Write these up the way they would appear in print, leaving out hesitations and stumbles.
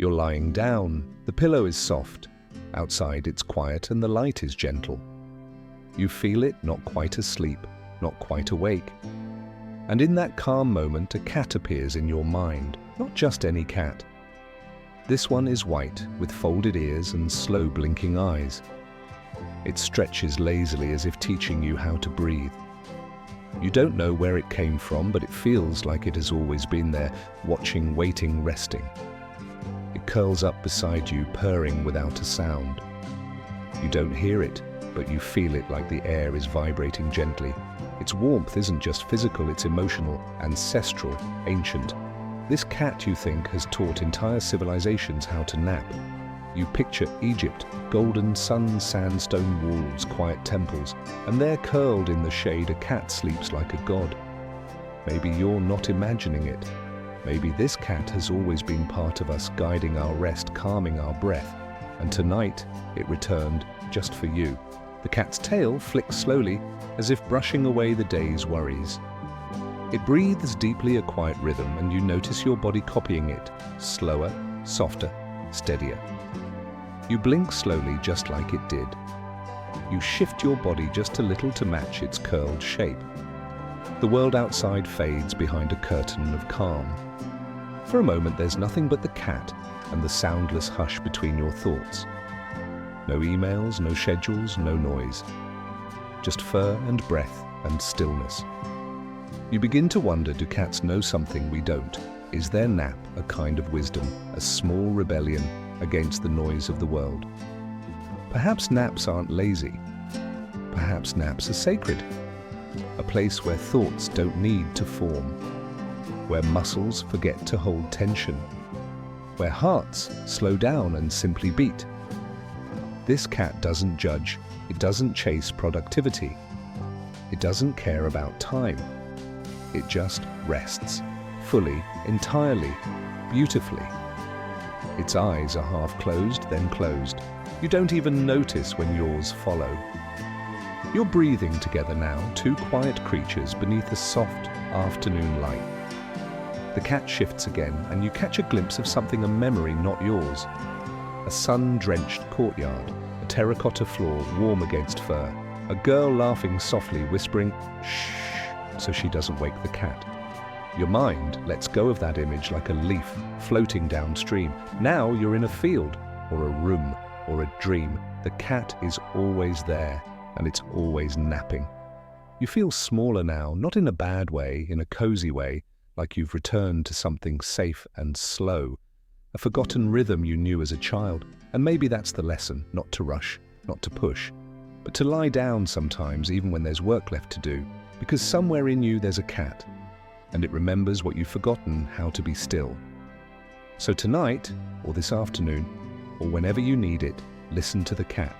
You're lying down, the pillow is soft. Outside it's quiet and the light is gentle. You feel it, not quite asleep, not quite awake. And in that calm moment, a cat appears in your mind, not just any cat. This one is white, with folded ears and slow blinking eyes. It stretches lazily as if teaching you how to breathe. You don't know where it came from, but it feels like it has always been there, watching, waiting, resting. It curls up beside you, purring without a sound. You don't hear it, but you feel it like the air is vibrating gently. Its warmth isn't just physical, it's emotional, ancestral, ancient. This cat, you think, has taught entire civilizations how to nap. You picture Egypt, golden sun, sandstone walls, quiet temples, and there curled in the shade a cat sleeps like a god. Maybe you're not imagining it. Maybe this cat has always been part of us, guiding our rest, calming our breath, and tonight it returned just for you. The cat's tail flicks slowly, as if brushing away the day's worries. It breathes deeply, a quiet rhythm, and you notice your body copying it, slower, softer, steadier. You blink slowly, just like it did. You shift your body just a little to match its curled shape. The world outside fades behind a curtain of calm. For a moment, there's nothing but the cat and the soundless hush between your thoughts. No emails, no schedules, no noise. Just fur and breath and stillness. You begin to wonder, do cats know something we don't? Is their nap a kind of wisdom, a small rebellion against the noise of the world? Perhaps naps aren't lazy. Perhaps naps are sacred. A place where thoughts don't need to form. Where muscles forget to hold tension. Where hearts slow down and simply beat. This cat doesn't judge. It doesn't chase productivity. It doesn't care about time. It just rests. Fully, entirely, beautifully. Its eyes are half closed, then closed. You don't even notice when yours follow. You're breathing together now, two quiet creatures beneath a soft afternoon light. The cat shifts again, and you catch a glimpse of something, a memory not yours. A sun-drenched courtyard, a terracotta floor warm against fur, a girl laughing softly, whispering, "Shh," so she doesn't wake the cat. Your mind lets go of that image like a leaf floating downstream. Now you're in a field, or a room, or a dream. The cat is always there, and it's always napping. You feel smaller now, not in a bad way, in a cozy way, like you've returned to something safe and slow, a forgotten rhythm you knew as a child. And maybe that's the lesson, not to rush, not to push, but to lie down sometimes, even when there's work left to do, because somewhere in you there's a cat, and it remembers what you've forgotten, how to be still. So tonight, or this afternoon, or whenever you need it, listen to the cat.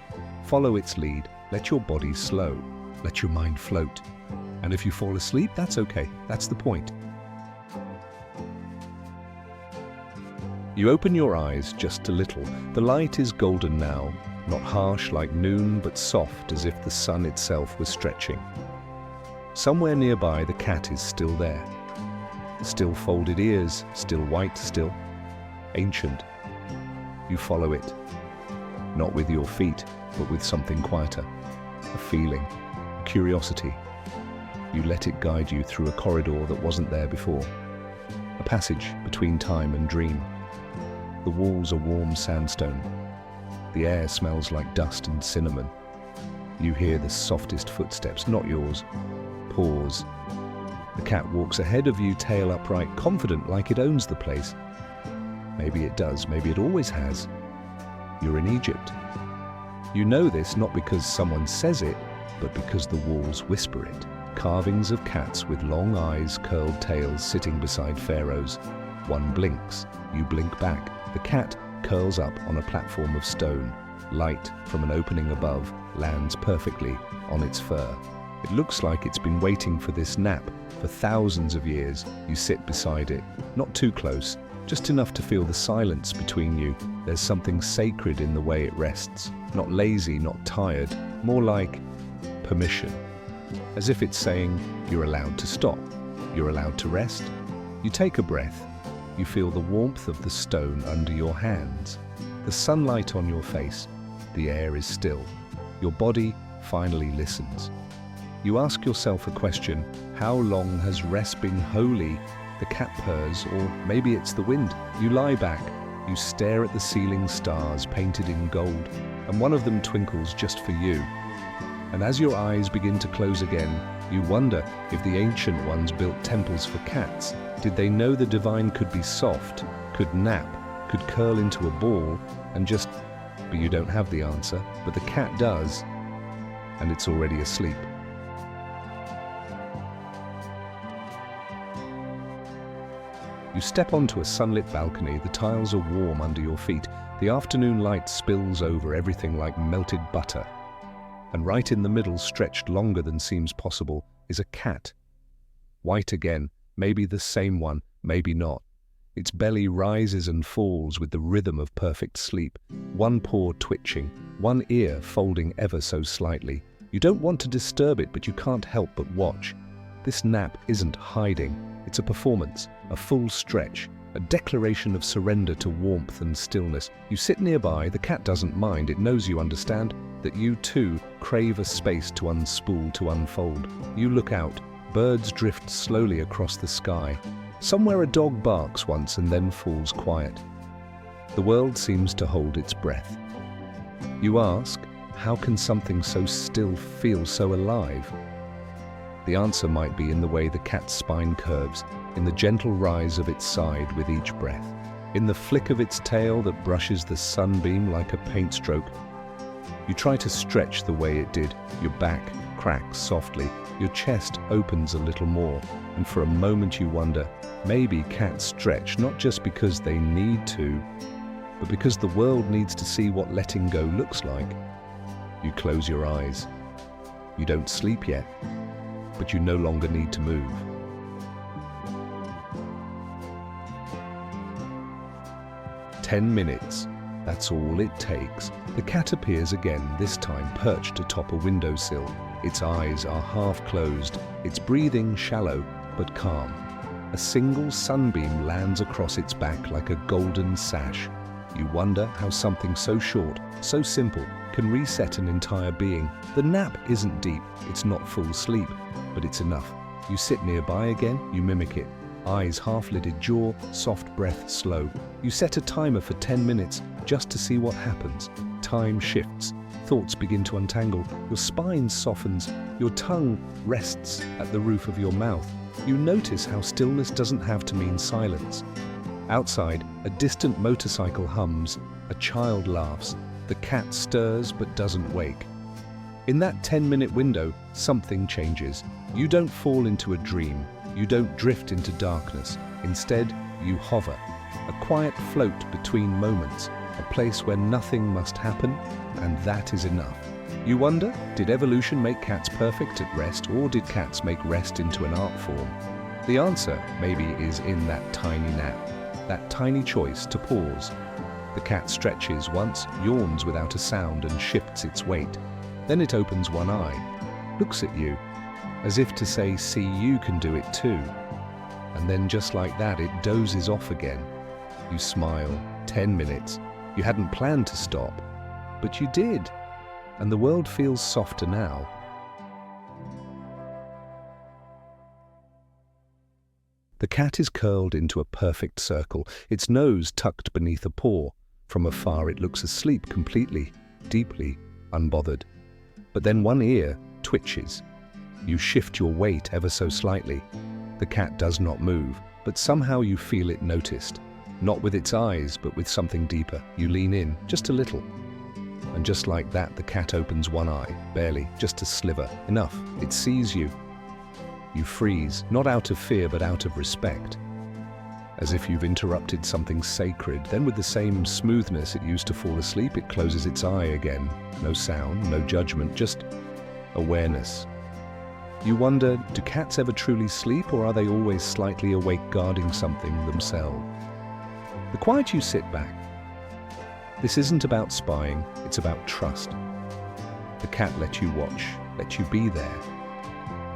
Follow its lead, let your body slow, let your mind float. And if you fall asleep, that's okay, that's the point. You open your eyes just a little. The light is golden now, not harsh like noon, but soft as if the sun itself was stretching. Somewhere nearby, the cat is still there. Still folded ears, still white, still ancient. You follow it, not with your feet, but with something quieter, a feeling, a curiosity. You let it guide you through a corridor that wasn't there before, a passage between time and dream. The walls are warm sandstone. The air smells like dust and cinnamon. You hear the softest footsteps, not yours. Pause. The cat walks ahead of you, tail upright, confident, like it owns the place. Maybe it does, maybe it always has. You're in Egypt. You know this not because someone says it, but because the walls whisper it. Carvings of cats with long eyes, curled tails, sitting beside pharaohs. One blinks, you blink back. The cat curls up on a platform of stone. Light from an opening above lands perfectly on its fur. It looks like it's been waiting for this nap for thousands of years. You sit beside it, not too close, just enough to feel the silence between you. There's something sacred in the way it rests. Not lazy, not tired, more like permission. As if it's saying, you're allowed to stop, you're allowed to rest. You take a breath. You feel the warmth of the stone under your hands, the sunlight on your face. The air is still. Your body finally listens. You ask yourself a question: how long has rest been holy? The cat purrs, or maybe it's the wind. You lie back. You stare at the ceiling stars painted in gold, and one of them twinkles just for you. And as your eyes begin to close again, you wonder if the ancient ones built temples for cats. Did they know the divine could be soft, could nap, could curl into a ball, and just... But you don't have the answer, but the cat does, and it's already asleep. You step onto a sunlit balcony. The tiles are warm under your feet. The afternoon light spills over everything like melted butter. And right in the middle, stretched longer than seems possible, is a cat. White again, maybe the same one, maybe not. Its belly rises and falls with the rhythm of perfect sleep, one paw twitching, one ear folding ever so slightly. You don't want to disturb it, but you can't help but watch. This nap isn't hiding. It's a performance, a full stretch, a declaration of surrender to warmth and stillness. You sit nearby. The cat doesn't mind. It knows you understand, that you too crave a space to unspool, to unfold. You look out. Birds drift slowly across the sky. Somewhere a dog barks once and then falls quiet. The world seems to hold its breath. You ask, how can something so still feel so alive? The answer might be in the way the cat's spine curves, in the gentle rise of its side with each breath, in the flick of its tail that brushes the sunbeam like a paint stroke. You try to stretch the way it did. Your back cracks softly, your chest opens a little more, and for a moment you wonder, maybe cats stretch not just because they need to, but because the world needs to see what letting go looks like. You close your eyes. You don't sleep yet, but you no longer need to move. "10 minutes. That's all it takes." The cat appears again, this time perched atop a windowsill. Its eyes are half closed, its breathing shallow but calm. A single sunbeam lands across its back like a golden sash. You wonder how something so short, so simple, can reset an entire being. The nap isn't deep, it's not full sleep, but it's enough. You sit nearby again, you mimic it. Eyes half-lidded, jaw, soft breath slow. You set a timer for 10 minutes just to see what happens. Time shifts. Thoughts begin to untangle. Your spine softens. Your tongue rests at the roof of your mouth. You notice how stillness doesn't have to mean silence. Outside, a distant motorcycle hums. A child laughs. The cat stirs but doesn't wake. In that 10-minute window, something changes. You don't fall into a dream. You don't drift into darkness. Instead, you hover. A quiet float between moments. A place where nothing must happen, and that is enough. You wonder, did evolution make cats perfect at rest, or did cats make rest into an art form? The answer, maybe, is in that tiny nap, that tiny choice to pause. The cat stretches once, yawns without a sound, and shifts its weight. Then it opens one eye, looks at you, as if to say, see, you can do it too. And then just like that, it dozes off again. You smile. 10 minutes. You hadn't planned to stop, but you did. And the world feels softer now. The cat is curled into a perfect circle, its nose tucked beneath a paw. From afar it looks asleep completely, deeply, unbothered. But then one ear twitches. You shift your weight ever so slightly. The cat does not move, but somehow you feel it noticed. Not with its eyes, but with something deeper. You lean in, just a little. And just like that, the cat opens one eye, barely, just a sliver. Enough. It sees you. You freeze, not out of fear, but out of respect. As if you've interrupted something sacred. Then with the same smoothness it used to fall asleep, it closes its eye again. No sound, no judgment, just awareness. You wonder, do cats ever truly sleep, or are they always slightly awake guarding something themselves? The quiet you sit back. This isn't about spying, it's about trust. The cat let you watch, let you be there,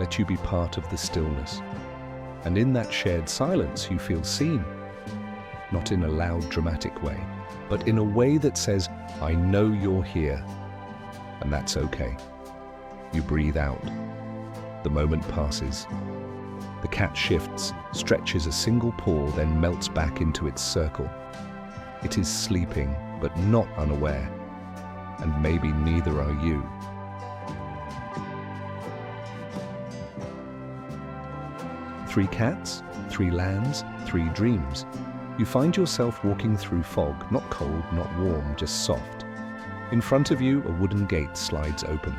let you be part of the stillness. And in that shared silence, you feel seen. not in a loud, dramatic way, but in a way that says, I know you're here. And that's okay. You breathe out. The moment passes. The cat shifts, stretches a single paw, then melts back into its circle. It is sleeping, but not unaware. And maybe neither are you. Three cats, three lands, three dreams. You find yourself walking through fog, not cold, not warm, just soft. In front of you, a wooden gate slides open.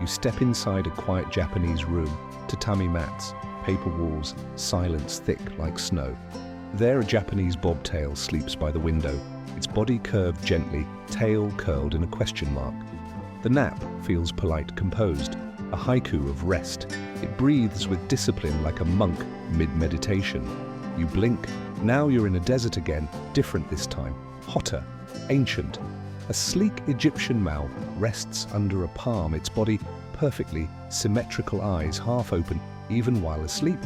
You step inside a quiet Japanese room, tatami mats, paper walls, silence thick like snow. There, a Japanese bobtail sleeps by the window, its body curved gently, tail curled in a question mark. The nap feels polite, composed, a haiku of rest. It breathes with discipline like a monk mid-meditation. You blink. Now you're in a desert again, different this time, hotter, ancient. A sleek Egyptian Mao rests under a palm, its body perfectly, symmetrical eyes half open, even while asleep.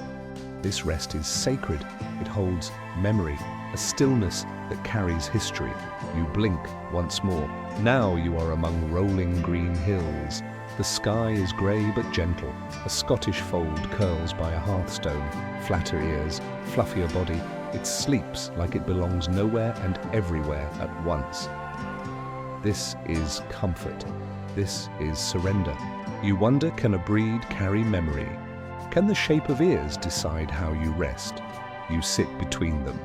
This rest is sacred. It holds memory, a stillness that carries history. You blink once more. Now you are among rolling green hills. The sky is grey but gentle. A Scottish fold curls by a hearthstone, flatter ears, fluffier body. It sleeps like it belongs nowhere and everywhere at once. This is comfort. This is surrender. You wonder, can a breed carry memory? Can the shape of ears decide how you rest? You sit between them.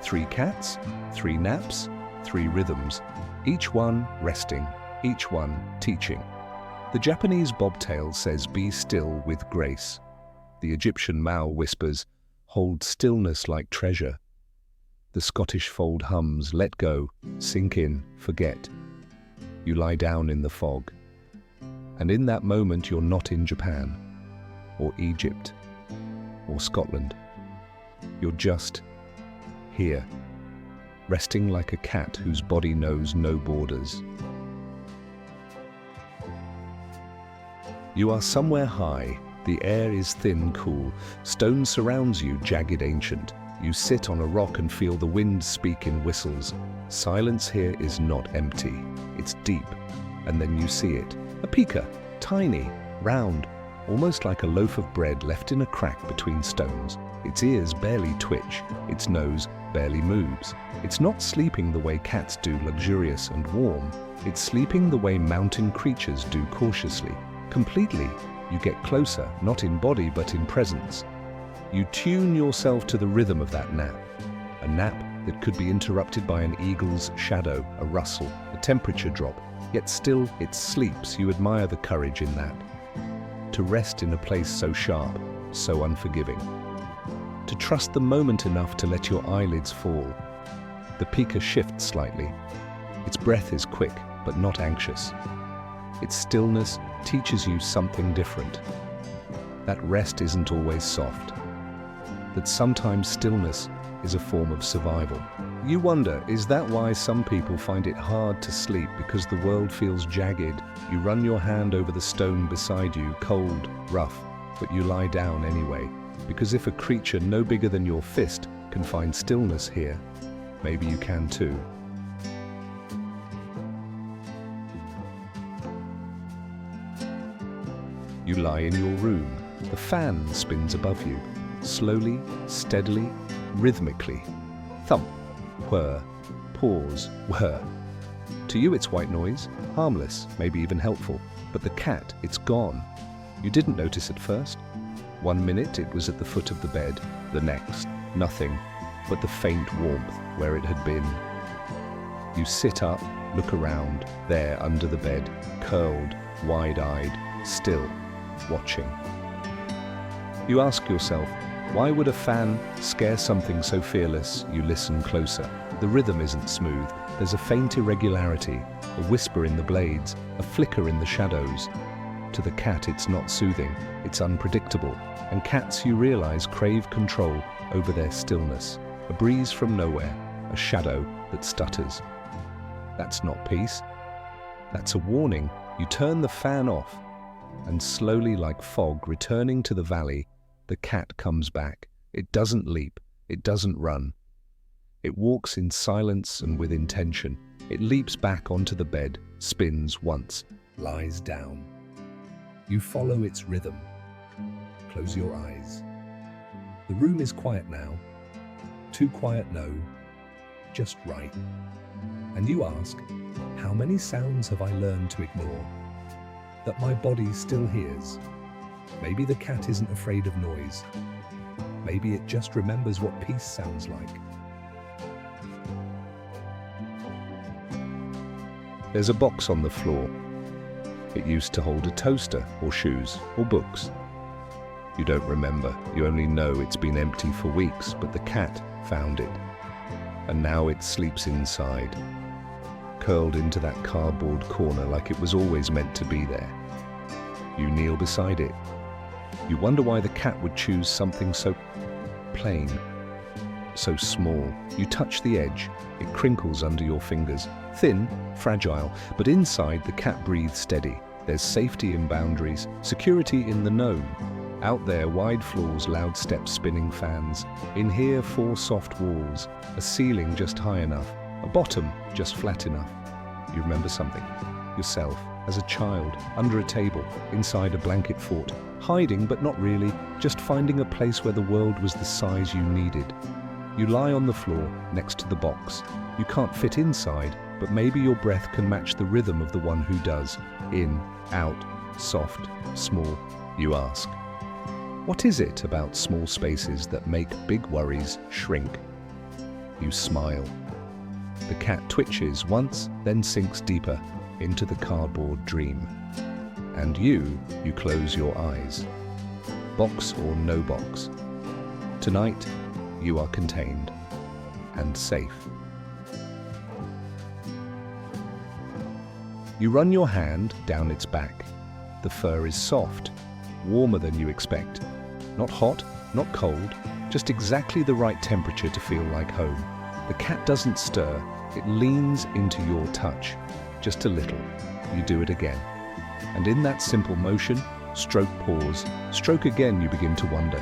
Three cats, three naps, three rhythms, each one resting, each one teaching. The Japanese bobtail says, be still with grace. The Egyptian Mao whispers, hold stillness like treasure. The Scottish fold hums, let go, sink in, forget. You lie down in the fog. And in that moment, you're not in Japan, or Egypt, or Scotland. You're just here, resting like a cat whose body knows no borders. You are somewhere high. The air is thin, cool. Stone surrounds you, jagged, ancient. You sit on a rock and feel the wind speak in whistles. Silence here is not empty. It's deep. And then you see it. A pika, tiny, round, almost like a loaf of bread left in a crack between stones. Its ears barely twitch. Its nose barely moves. It's not sleeping the way cats do, luxurious and warm. It's sleeping the way mountain creatures do, cautiously. Completely. You get closer, not in body but in presence. You tune yourself to the rhythm of that nap. A nap that could be interrupted by an eagle's shadow, a rustle, a temperature drop. Yet still it sleeps. You admire the courage in that. To rest in a place so sharp, so unforgiving. To trust the moment enough to let your eyelids fall. The pika shifts slightly. Its breath is quick, but not anxious. Its stillness teaches you something different. That rest isn't always soft. That sometimes stillness is a form of survival. You wonder, is that why some people find it hard to sleep, because the world feels jagged? You run your hand over the stone beside you, cold, rough, but you lie down anyway. Because if a creature no bigger than your fist can find stillness here, maybe you can too. You lie in your room. The fan spins above you, slowly, steadily, rhythmically. Thump, whir, pause, whir. To you it's white noise, harmless, maybe even helpful. But the cat, it's gone. You didn't notice at first. 1 minute it was at the foot of the bed, the next, nothing but the faint warmth where it had been. You sit up, look around, there under the bed, curled, wide-eyed, still, watching. You ask yourself, why would a fan scare something so fearless? You listen closer. The rhythm isn't smooth. There's a faint irregularity, a whisper in the blades, a flicker in the shadows. To the cat, it's not soothing, it's unpredictable. And cats, you realize, crave control over their stillness. A breeze from nowhere, a shadow that stutters. That's not peace. That's a warning. You turn the fan off, and slowly, like fog returning to the valley, the cat comes back. It doesn't leap, it doesn't run. It walks in silence and with intention. It leaps back onto the bed, spins once, lies down. You follow its rhythm. Close your eyes. The room is quiet now. Too quiet, no. Just right. And you ask, how many sounds have I learned to ignore? That my body still hears. Maybe the cat isn't afraid of noise. Maybe it just remembers what peace sounds like. There's a box on the floor. It used to hold a toaster or shoes or books. You don't remember. You only know it's been empty for weeks, but the cat found it. And now it sleeps inside, curled into that cardboard corner like it was always meant to be there. You kneel beside it. You wonder why the cat would choose something so plain, so small. You touch the edge. It crinkles under your fingers. Thin, fragile, but inside the cat breathes steady. There's safety in boundaries, security in the known. Out there, wide floors, loud steps, spinning fans. In here, 4 soft walls, a ceiling just high enough, a bottom just flat enough. You remember something. Yourself, as a child, under a table, inside a blanket fort, hiding but not really, just finding a place where the world was the size you needed. You lie on the floor, next to the box. You can't fit inside, but maybe your breath can match the rhythm of the one who does. In, out, soft, small. You ask, what is it about small spaces that make big worries shrink? You smile. The cat twitches once, then sinks deeper into the cardboard dream. And you close your eyes. Box or no box. Tonight, you are contained and safe. You run your hand down its back. The fur is soft, warmer than you expect. Not hot, not cold, just exactly the right temperature to feel like home. The cat doesn't stir, it leans into your touch. Just a little. You do it again. And in that simple motion, stroke, pause, stroke again, you begin to wonder,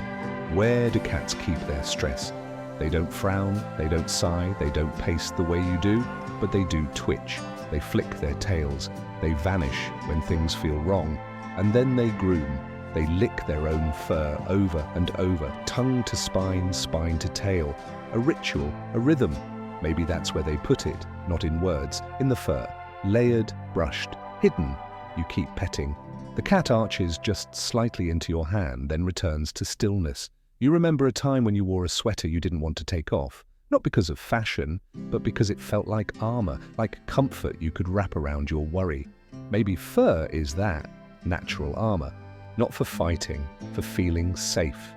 where do cats keep their stress? They don't frown, they don't sigh, they don't pace the way you do, but they do twitch. They flick their tails, they vanish when things feel wrong, and then they groom. They lick their own fur over and over, tongue to spine, spine to tail. A ritual, a rhythm. Maybe that's where they put it, not in words, in the fur. Layered, brushed, hidden. You keep petting. The cat arches just slightly into your hand, then returns to stillness. You remember a time when you wore a sweater you didn't want to take off. Not because of fashion, but because it felt like armor, like comfort you could wrap around your worry. Maybe fur is that, natural armor. Not for fighting, for feeling safe.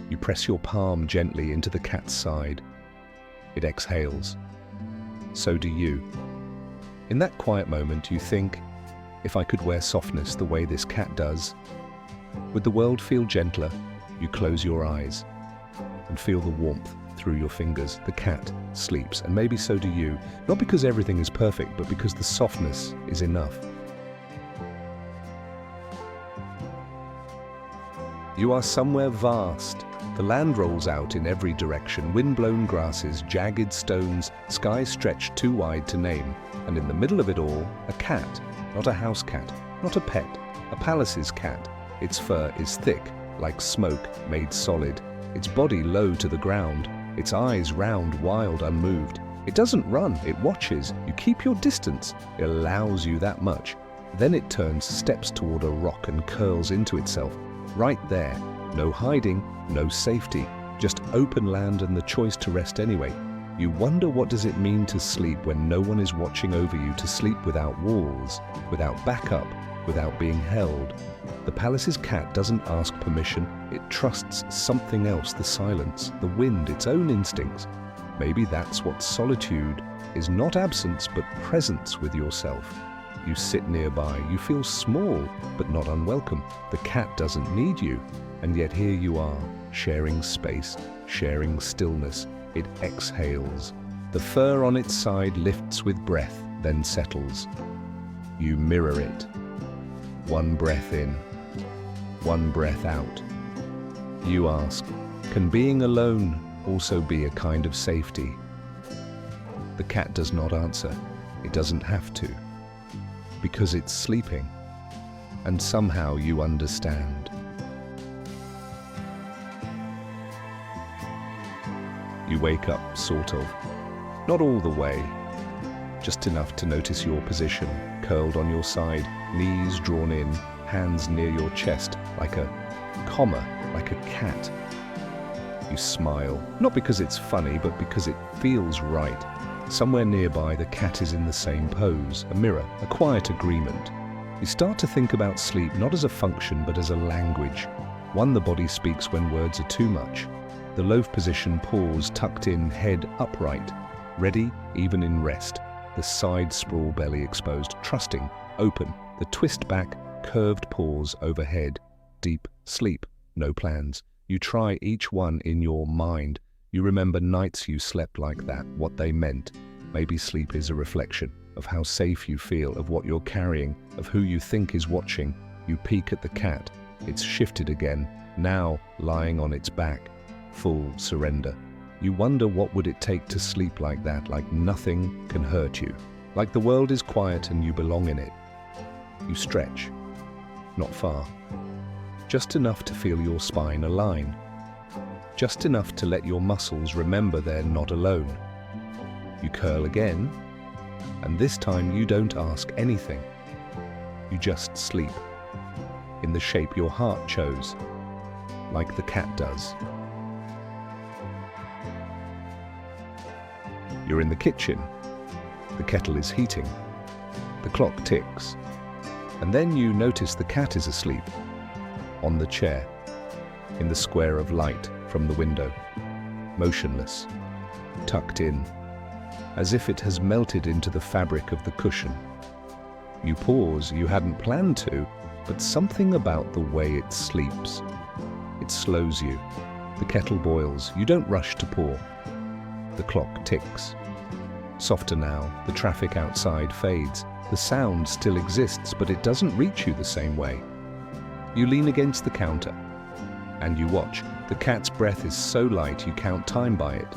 You press your palm gently into the cat's side. It exhales. So do you. In that quiet moment, you think, if I could wear softness the way this cat does, would the world feel gentler? You close your eyes and feel the warmth through your fingers. The cat sleeps, and maybe so do you. Not because everything is perfect, but because the softness is enough. You are somewhere vast. The land rolls out in every direction, wind-blown grasses, jagged stones, skies stretched too wide to name. And in the middle of it all, a cat, not a house cat, not a pet, a palace's cat. Its fur is thick, like smoke made solid, its body low to the ground, its eyes round, wild, unmoved. It doesn't run, it watches. You keep your distance. It allows you that much. Then it turns, steps toward a rock and curls into itself. Right there. No hiding, no safety, just open land and the choice to rest anyway. You wonder, what does it mean to sleep when no one is watching over you, to sleep without walls, without backup, without being held. The palace's cat doesn't ask permission. It trusts something else, the silence, the wind, its own instincts. Maybe that's what solitude is, not absence, but presence with yourself. You sit nearby, you feel small, but not unwelcome. The cat doesn't need you, and yet here you are, sharing space, sharing stillness. It exhales. The fur on its side lifts with breath, then settles. You mirror it. One breath in, one breath out. You ask, can being alone also be a kind of safety? The cat does not answer. It doesn't have to. Because it's sleeping. And somehow you understand. You wake up, sort of. Not all the way. Just enough to notice your position, curled on your side, knees drawn in, hands near your chest, like a comma, like a cat. You smile, not because it's funny, but because it feels right. Somewhere nearby, the cat is in the same pose, a mirror, a quiet agreement. You start to think about sleep not as a function, but as a language. One the body speaks when words are too much. The loaf position, pause, tucked in, head upright, ready even in rest. The side sprawl, belly exposed, trusting, open. The twist back, curved pause overhead. Deep sleep, no plans. You try each one in your mind. You remember nights you slept like that, what they meant. Maybe sleep is a reflection of how safe you feel, of what you're carrying, of who you think is watching. You peek at the cat. It's shifted again, now lying on its back. Full surrender. You wonder what would it take to sleep like that, like nothing can hurt you. Like the world is quiet and you belong in it. You stretch. Not far. Just enough to feel your spine align. Just enough to let your muscles remember they're not alone. You curl again, and this time you don't ask anything. You just sleep. In the shape your heart chose, like the cat does. You're in the kitchen. The kettle is heating. The clock ticks. And then you notice the cat is asleep. On the chair. In the square of light from the window. Motionless. Tucked in. As if it has melted into the fabric of the cushion. You pause, you hadn't planned to, but something about the way it sleeps. It slows you. The kettle boils. You don't rush to pour. The clock ticks. Softer now, the traffic outside fades. The sound still exists, but it doesn't reach you the same way. You lean against the counter, and you watch. The cat's breath is so light you count time by it.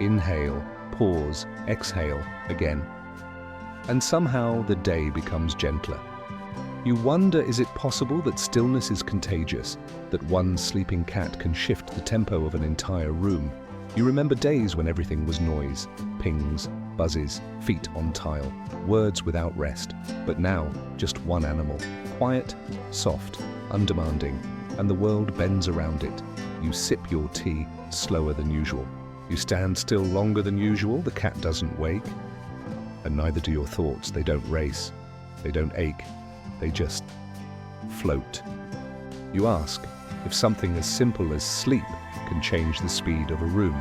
Inhale, pause, exhale, again. And somehow the day becomes gentler. You wonder, is it possible that stillness is contagious, that one sleeping cat can shift the tempo of an entire room? You remember days when everything was noise, pings, buzzes, feet on tile, words without rest. But now, just one animal, quiet, soft, undemanding, and the world bends around it. You sip your tea, slower than usual. You stand still longer than usual, the cat doesn't wake. And neither do your thoughts, they don't race, they don't ache, they just float. You ask if something as simple as sleep can change the speed of a room.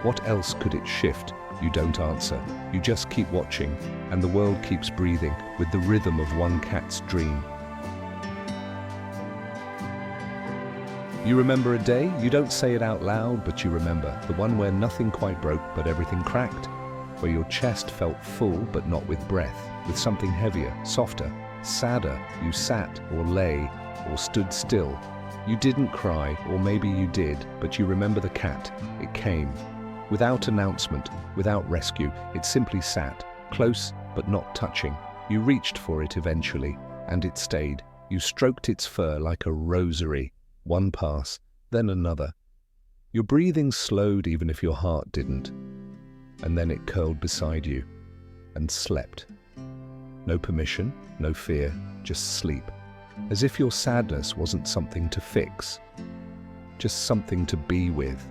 What else could it shift? You don't answer. You just keep watching, and the world keeps breathing with the rhythm of one cat's dream. You remember a day? You don't say it out loud, but you remember. The one where nothing quite broke, but everything cracked. Where your chest felt full, but not with breath. With something heavier, softer, sadder. You sat, or lay, or stood still. You didn't cry, or maybe you did, but you remember the cat. It came. Without announcement, without rescue, it simply sat, close but not touching. You reached for it eventually, and it stayed. You stroked its fur like a rosary. One pass, then another. Your breathing slowed even if your heart didn't. And then it curled beside you, and slept. No permission, no fear, just sleep. As if your sadness wasn't something to fix, just something to be with.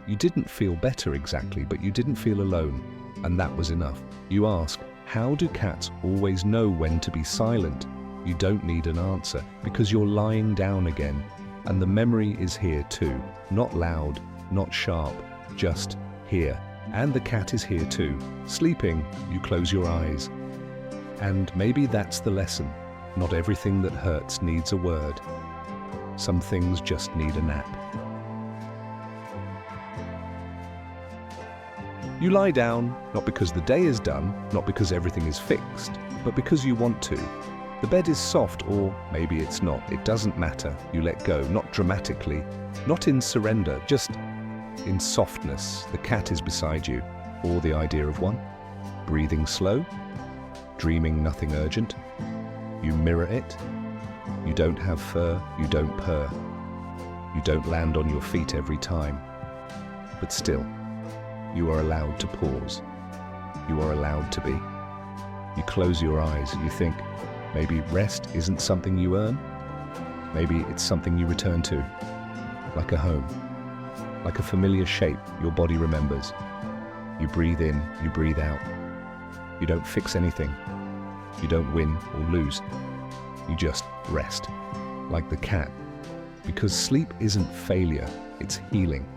You didn't feel better exactly, but you didn't feel alone, and that was enough. You ask, how do cats always know when to be silent? You don't need an answer, because you're lying down again, and the memory is here too. Not loud, not sharp, just here. And the cat is here too. Sleeping, you close your eyes. And maybe that's the lesson. Not everything that hurts needs a word. Some things just need a nap. You lie down, not because the day is done, not because everything is fixed, but because you want to. The bed is soft, or maybe it's not. It doesn't matter. You let go, not dramatically, not in surrender, just in softness. The cat is beside you, or the idea of one. breathing slow, dreaming nothing urgent. You mirror it. You don't have fur, you don't purr. You don't land on your feet every time. But still, you are allowed to pause. You are allowed to be. You close your eyes, you think, maybe rest isn't something you earn. Maybe it's something you return to, like a home, like a familiar shape your body remembers. You breathe in, you breathe out. You don't fix anything. You don't win or lose. You just rest, like the cat. Because sleep isn't failure, it's healing.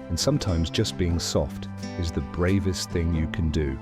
And sometimes just being soft is the bravest thing you can do.